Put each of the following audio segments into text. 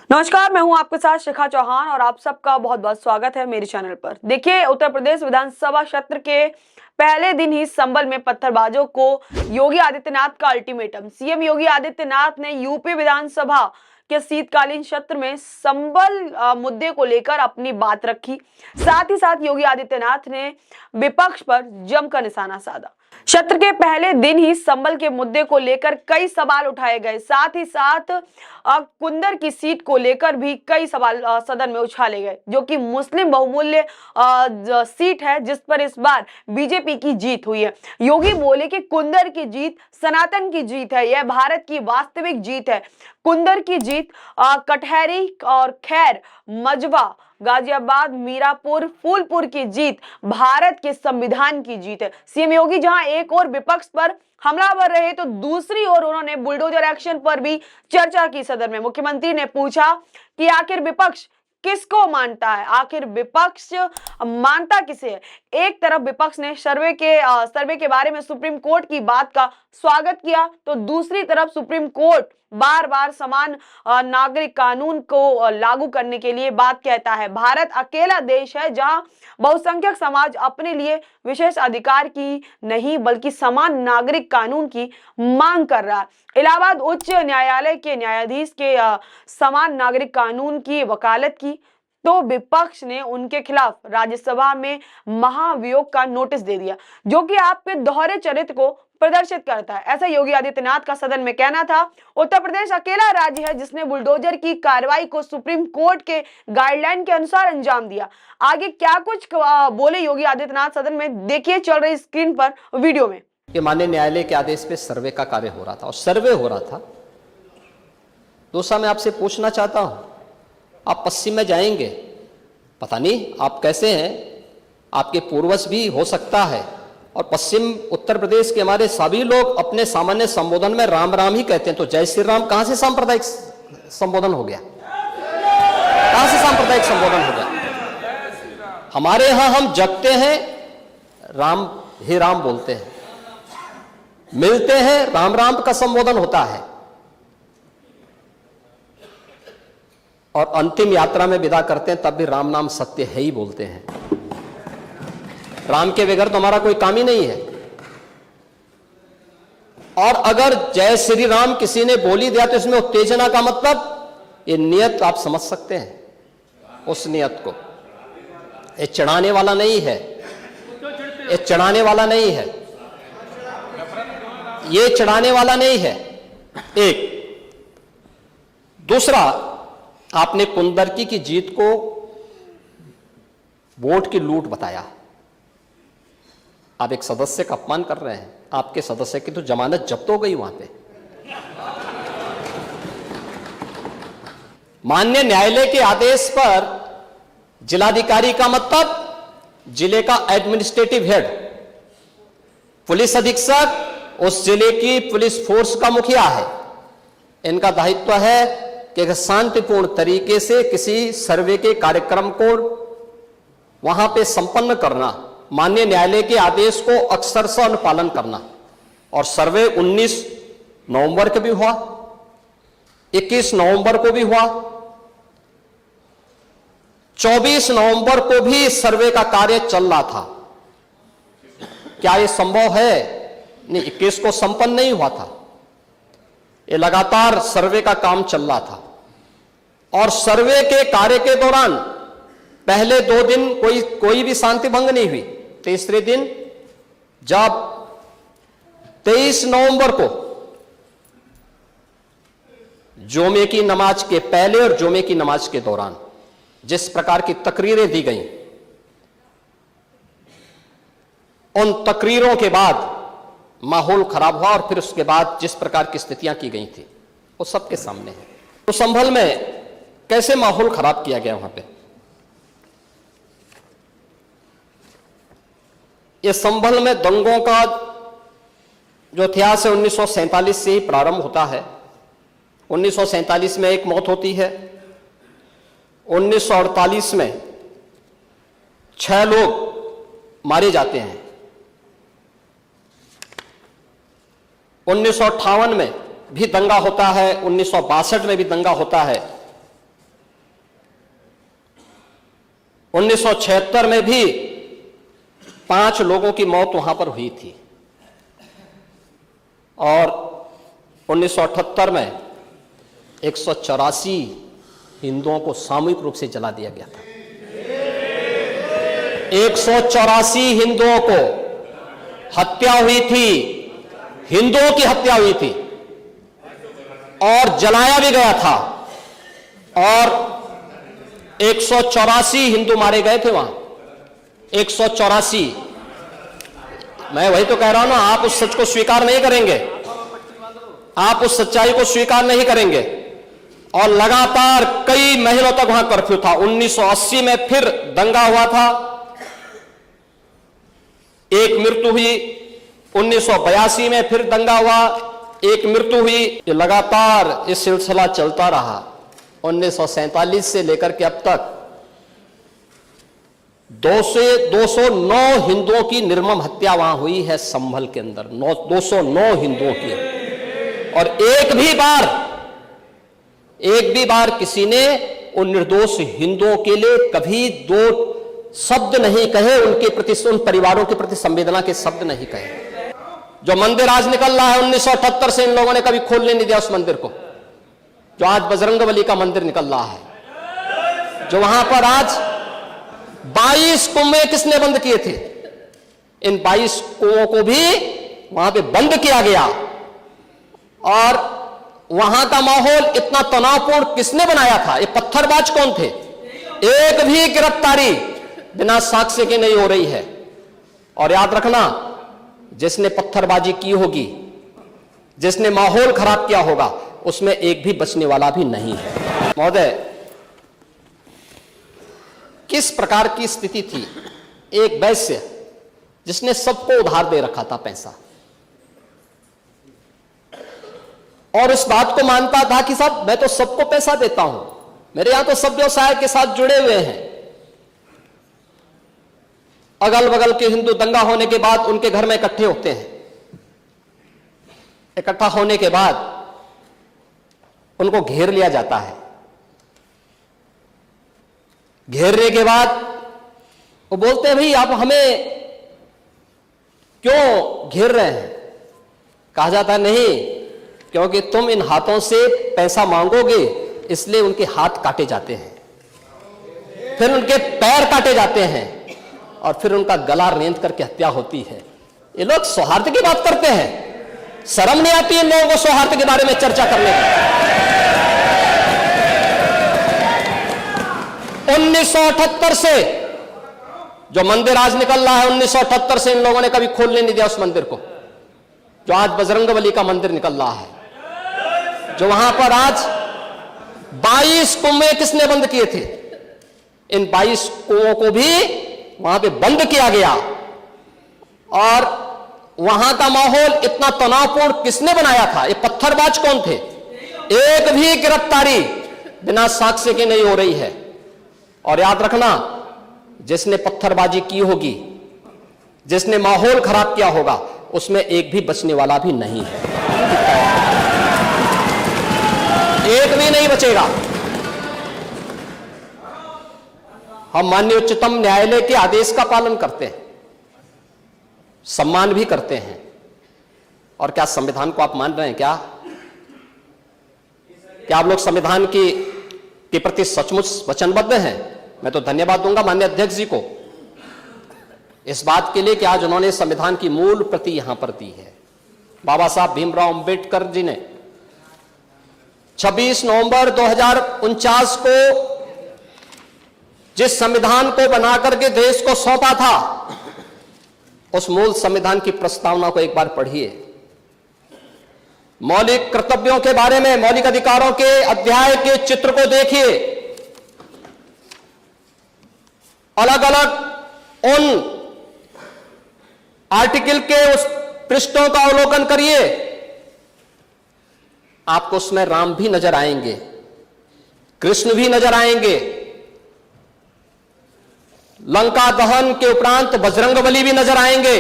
नमस्कार, मैं हूं आपके साथ शिखा चौहान और आप सबका बहुत बहुत स्वागत है मेरे चैनल पर। देखिए, उत्तर प्रदेश विधानसभा क्षेत्र के पहले दिन ही संभल में पत्थरबाजों को योगी आदित्यनाथ का अल्टीमेटम। सीएम योगी आदित्यनाथ ने यूपी विधानसभा के शीतकालीन सत्र में संभल मुद्दे को लेकर अपनी बात रखी। साथ ही साथ योगी आदित्यनाथ ने विपक्ष पर जमकर निशाना साधा। सत्र के पहले दिन ही संभल के मुद्दे को लेकर कई सवाल उठाए गए। साथ ही साथ कुंदर की सीट को लेकर भी कई सवाल सदन में उछाले गए, जो कि मुस्लिम बहुमूल्य सीट है, जिस पर इस बार बीजेपी की जीत हुई है। योगी बोले कि कुंदर की जीत सनातन की जीत है, यह भारत की वास्तविक जीत है। कुंदर की जीत कटहरी और खैर मजवा, गाजियाबाद, मीरापुर, फूलपुर की जीत भारत के संविधान की जीत है। सीएम योगी जहां एक और विपक्ष पर हमलावर रहे, तो दूसरी ओर उन्होंने बुलडोजर एक्शन पर भी चर्चा की। सदन में मुख्यमंत्री ने पूछा कि आखिर विपक्ष किसको मानता है, आखिर विपक्ष मानता किसे है। एक तरफ विपक्ष ने सर्वे के बारे में सुप्रीम कोर्ट की बात का स्वागत किया, तो दूसरी तरफ सुप्रीम कोर्ट बार बार समान नागरिक कानून को लागू करने के लिए बात कहता है। भारत अकेला देश है जहां बहुसंख्यक समाज अपने लिए विशेष अधिकार की नहीं बल्कि समान नागरिक कानून की मांग कर रहा है। इलाहाबाद उच्च न्यायालय के न्यायाधीश के समान नागरिक कानून की वकालत की, तो विपक्ष ने उनके खिलाफ राज्यसभा में महाभियोग का नोटिस दे दिया, जो कि आपके दोहरे चरित्र को प्रदर्शित करता है। ऐसा योगी आदित्यनाथ का सदन में कहना था। उत्तर प्रदेश अकेला राज्य है जिसने बुलडोजर की कार्रवाई को सुप्रीम कोर्ट के गाइडलाइन के अनुसार अंजाम दिया। आगे क्या कुछ बोले योगी आदित्यनाथ सदन में, देखिए चल रही स्क्रीन पर वीडियो में। कि माननीय न्यायालय के आदेश पे सर्वे का कार्य हो रहा था और सर्वे हो रहा था। दोसा, मैं आपसे पूछना चाहता हूं, आप पश्चिम में जाएंगे, पता नहीं आप कैसे हैं, आपके पूर्वज भी हो सकता है, और पश्चिम उत्तर प्रदेश के हमारे सभी लोग अपने सामान्य संबोधन में राम राम ही कहते हैं। तो जय श्री राम कहां से सांप्रदायिक संबोधन हो गया? कहां से सांप्रदायिक संबोधन हो गया? हमारे यहां हम जगते हैं, राम ही राम बोलते हैं, मिलते हैं, राम राम का संबोधन होता है, और अंतिम यात्रा में विदा करते हैं तब भी राम नाम सत्य है ही बोलते हैं। राम के बगैर तो हमारा कोई काम ही नहीं है। और अगर जय श्री राम किसी ने बोली दिया तो इसमें उत्तेजना का मतलब, ये नियत आप समझ सकते हैं उस नियत को। ये चढ़ाने वाला नहीं है, ये चढ़ाने वाला नहीं है, ये चढ़ाने वाला नहीं है। एक दूसरा, आपने कुंदरकी की जीत को वोट की लूट बताया। आप एक सदस्य का अपमान कर रहे हैं। आपके सदस्य की तो जमानत जब्त हो गई वहां पे। माननीय न्यायालय के आदेश पर जिलाधिकारी का मतलब जिले का एडमिनिस्ट्रेटिव हेड, पुलिस अधीक्षक उस जिले की पुलिस फोर्स का मुखिया है। इनका दायित्व है कि शांतिपूर्ण तरीके से किसी सर्वे के कार्यक्रम को वहां पे संपन्न करना, माननीय न्यायालय के आदेश को अक्षरशः अनुपालन करना। और सर्वे 19 नवंबर को भी हुआ, 21 नवंबर को भी हुआ, 24 नवंबर को भी सर्वे का कार्य चल रहा था। क्या यह संभव है? नहीं, 21 को संपन्न नहीं हुआ था। ये लगातार सर्वे का काम चल रहा था, और सर्वे के कार्य के दौरान पहले 2 दिन कोई भी शांति भंग नहीं हुई। तीसरे दिन जब 23 नवंबर को जुमे की नमाज के पहले और जुमे की नमाज के दौरान जिस प्रकार की तकरीरें दी गईं, उन तकरीरों के बाद माहौल खराब हुआ, और फिर उसके बाद जिस प्रकार की स्थितियां की गई थी वो सबके सामने है। तो संभल में कैसे माहौल खराब किया गया वहां पे? ये संभल में दंगों का जो इतिहास है 1947 से ही प्रारंभ होता है। 1947 में एक मौत होती है, 1948 में 6 लोग मारे जाते हैं, 1958 में भी दंगा होता है, 1962 में भी दंगा होता है, 1976 में भी 5 लोगों की मौत वहां पर हुई थी और 1978 में 184 हिंदुओं को सामूहिक रूप से जला दिया गया था। 184 हिंदुओं को हत्या हुई थी, हिंदुओं की हत्या हुई थी और जलाया भी गया था और 184 हिंदू मारे गए थे वहां। 184। मैं वही तो कह रहा हूं ना, आप उस सच को स्वीकार नहीं करेंगे, आप उस सच्चाई को स्वीकार नहीं करेंगे और लगातार कई महीनों तक वहां कर्फ्यू था। 1980 में फिर दंगा हुआ था, एक मृत्यु हुई। 1982 में फिर दंगा हुआ, एक मृत्यु हुई। ये लगातार ये सिलसिला चलता रहा। 1947 से लेकर के अब तक 209 हिंदुओं की निर्मम हत्या वहां हुई है संभल के अंदर। 209 हिंदुओं की, और एक भी बार किसी ने उन निर्दोष हिंदुओं के लिए कभी 2 शब्द नहीं कहे, उनके प्रति, उन परिवारों के प्रति संवेदना के शब्द नहीं कहे। जो मंदिर आज निकल रहा है 1978 से इन लोगों ने कभी खोलने नहीं दिया उस मंदिर को। जो आज बजरंगबली का मंदिर निकल रहा है, जो वहां पर आज 22 कुएं किसने बंद किए थे, इन 22 कुओं को भी वहां पे बंद किया गया। और वहां का माहौल इतना तनावपूर्ण किसने बनाया था? ये पत्थरबाज कौन थे? एक भी गिरफ्तारी बिना साक्ष्य के नहीं हो रही है। और याद रखना, जिसने पत्थरबाजी की होगी, जिसने माहौल खराब किया होगा, उसमें एक भी बचने वाला भी नहीं है। महोदय, किस प्रकार की स्थिति थी? एक वैश्य जिसने सबको उधार दे रखा था पैसा, और इस बात को मानता था कि साहब मैं तो सबको पैसा देता हूं, मेरे यहां तो सब व्यवसाय के साथ जुड़े हुए हैं। अगल बगल के हिंदू दंगा होने के बाद उनके घर में इकट्ठे होते हैं। इकट्ठा होने के बाद उनको घेर लिया जाता है। घेरने के बाद वो बोलते हैं, भाई आप हमें क्यों घेर रहे हैं? कहा जाता है, नहीं, क्योंकि तुम इन हाथों से पैसा मांगोगे, इसलिए उनके हाथ काटे जाते हैं, फिर उनके पैर काटे जाते हैं और फिर उनका गला रेंद करके हत्या होती है। ये लोग सौहार्द की बात करते हैं, शर्म नहीं आती इन लोगों को सौहार्द के बारे में चर्चा करने की। 1978 से जो मंदिर आज निकल रहा है, 1978 से इन लोगों ने कभी खोलने नहीं दिया उस मंदिर को। जो आज बजरंगबली का मंदिर निकल रहा है, जो वहां पर आज 22 कुएं किसने बंद किए थे, इन 22 कुओं को भी वहां पे बंद किया गया। और वहां का माहौल इतना तनावपूर्ण किसने बनाया था? ये पत्थरबाज कौन थे? एक भी गिरफ्तारी बिना साक्ष्य के नहीं हो रही है। और याद रखना, जिसने पत्थरबाजी की होगी, जिसने माहौल खराब किया होगा, उसमें एक भी बचने वाला भी नहीं है, एक भी नहीं बचेगा। हम माननीय उच्चतम न्यायालय के आदेश का पालन करते हैं, सम्मान भी करते हैं। और क्या संविधान को आप मान रहे हैं? क्या आप लोग संविधान के प्रति सचमुच वचनबद्ध हैं? मैं तो धन्यवाद दूंगा माननीय अध्यक्ष जी को इस बात के लिए कि आज उन्होंने संविधान की मूल प्रति यहां पर दी है। बाबा साहब भीमराव अंबेडकर जी ने 26 नवंबर 2049 को जिस संविधान को बनाकर के देश को सौंपा था, उस मूल संविधान की प्रस्तावना को एक बार पढ़िए। मौलिक कर्तव्यों के बारे में, मौलिक अधिकारों के अध्याय के चित्र को देखिए, अलग अलग उन आर्टिकल के उस पृष्ठों का अवलोकन करिए, आपको उसमें राम भी नजर आएंगे, कृष्ण भी नजर आएंगे, लंका दहन के उपरांत बजरंगबली भी नजर आएंगे,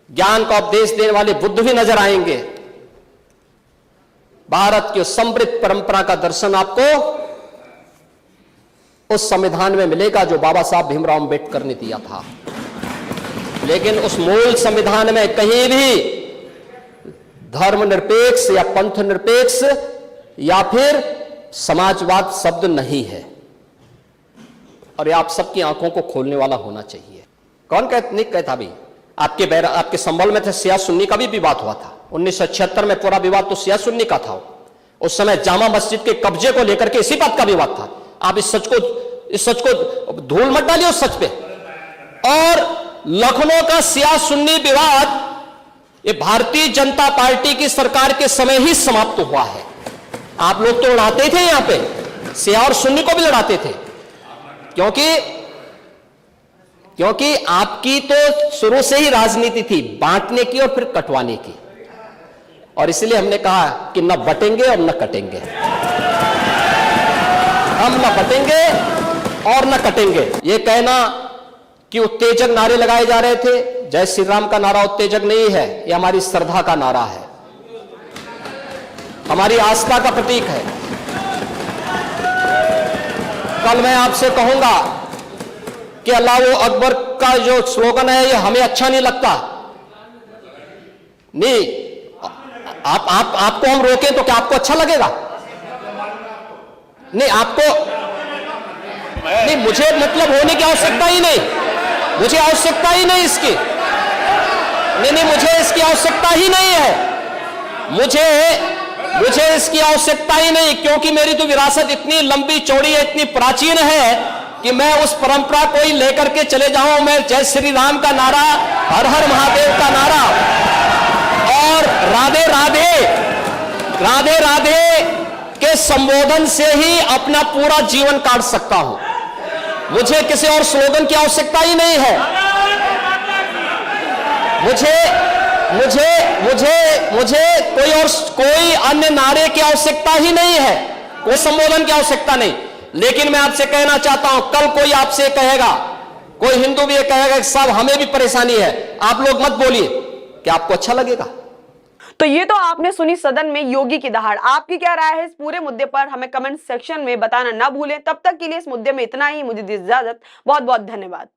ज्ञान का उपदेश देने वाले बुद्ध भी नजर आएंगे। भारत की समृद्ध परंपरा का दर्शन आपको उस संविधान में मिलेगा जो बाबा साहब भीमराव अंबेडकर ने दिया था। लेकिन उस मूल संविधान में कहीं भी धर्मनिरपेक्ष या पंथ निरपेक्ष या फिर समाजवाद शब्द नहीं है, और ये आप सबकी आंखों को खोलने वाला होना चाहिए। कौन नहीं कहता भाई? आपके संबल में थे शिया सुन्नी का भी विवाद हुआ था 1976 में। पूरा विवाद तो शिया सुन्नी का था। उस समय जामा मस्जिद के कब्जे को लेकर के इसी बात का विवाद था। आप इस सच को धूल मत डालिए उस सच पे। और लखनऊ का शिया सुन्नी विवाद ये भारतीय जनता पार्टी की सरकार के समय ही समाप्त हुआ है। आप लोग तो लड़ाते थे यहां पे, शिया और सुन्नी को भी लड़ाते थे, क्योंकि आपकी तो शुरू से ही राजनीति थी बांटने की और फिर कटवाने की। और इसलिए हमने कहा कि न बटेंगे और न कटेंगे, हम न बटेंगे और न कटेंगे। ये कहना कि उत्तेजक नारे लगाए जा रहे थे, जय श्री राम का नारा उत्तेजक नहीं है, यह हमारी श्रद्धा का नारा है, हमारी आस्था का प्रतीक है। कल मैं आपसे कहूंगा कि अल्लाह अकबर का जो स्लोगन है ये हमें अच्छा नहीं लगता, नहीं, आपको हम रोकें तो क्या आपको अच्छा लगेगा? नहीं, आपको नहीं, मुझे मतलब होने की आवश्यकता ही नहीं, मुझे आवश्यकता ही नहीं इसकी, नहीं, मुझे इसकी आवश्यकता ही नहीं है, मुझे इसकी आवश्यकता ही नहीं, क्योंकि मेरी तो विरासत इतनी लंबी चौड़ी है, इतनी प्राचीन है कि मैं उस परंपरा को ही लेकर के चले जाऊं। मैं जय श्री राम का नारा, हर हर महादेव का नारा और राधे राधे राधे राधे के संबोधन से ही अपना पूरा जीवन काट सकता हूं। मुझे किसी और स्लोगन की आवश्यकता ही नहीं है। मुझे कोई अन्य नारे की आवश्यकता ही नहीं है, कोई संबोधन की आवश्यकता नहीं। लेकिन मैं आपसे कहना चाहता हूं, कल कोई आपसे कहेगा, कोई हिंदू भी ये कहेगा कि साहब हमें भी परेशानी है, आप लोग मत बोलिए, क्या आपको अच्छा लगेगा? तो ये तो आपने सुनी सदन में योगी की दहाड़। आपकी क्या राय है इस पूरे मुद्दे पर हमें कमेंट सेक्शन में बताना ना भूलें। तब तक के लिए इस मुद्दे में इतना ही। मुझे दी इजाजत। बहुत बहुत धन्यवाद।